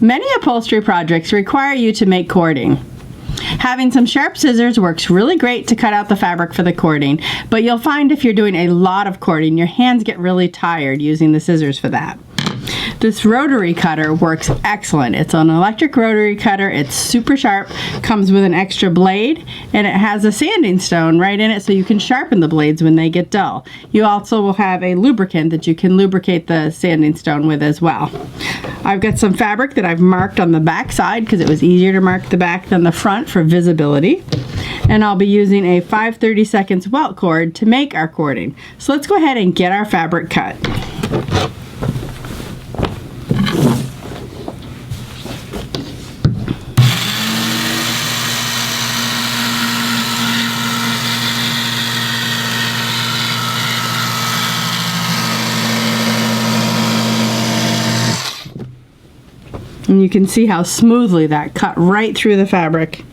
Many upholstery projects require you to make cording. Having some sharp scissors works really great to cut out the fabric for the cording, but you'll find if you're doing a lot of cording, your hands get really tired using the scissors for that. This rotary cutter works excellent. It's an electric rotary cutter. It's super sharp, comes with an extra blade, and it has a sanding stone right in it so you can sharpen the blades when they get dull. You also will have a lubricant that you can lubricate the sanding stone with as well. I've got some fabric that I've marked on the back side because it was easier to mark the back than the front for visibility. And I'll be using a 5/32 welt cord to make our cording. So let's go ahead and get our fabric cut. And you can see how smoothly that cut right through the fabric.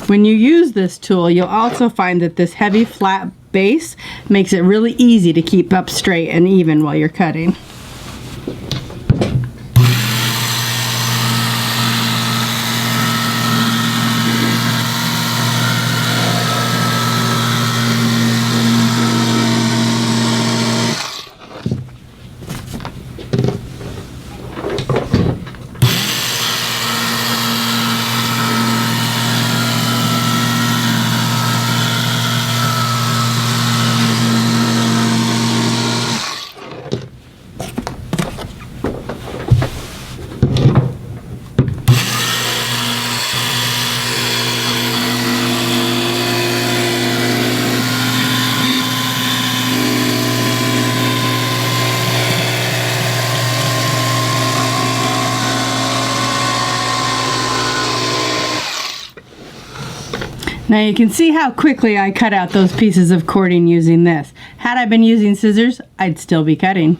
When you use this tool, you'll also find that this heavy flat base makes it really easy to keep up straight and even while you're cutting. Now you can see how quickly I cut out those pieces of cording using this. Had I been using scissors, I'd still be cutting.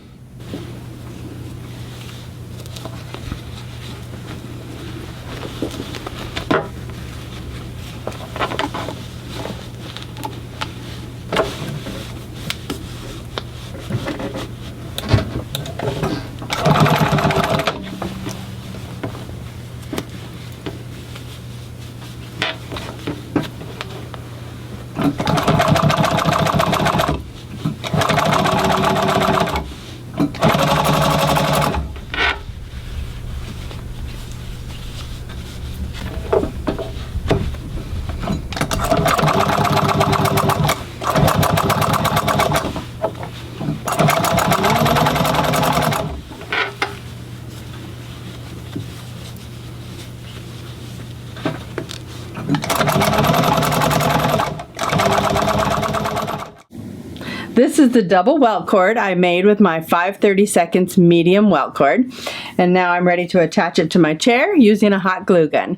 This is the double welt cord I made with my 5/32 medium welt cord, and now I'm ready to attach it to my chair using a hot glue gun.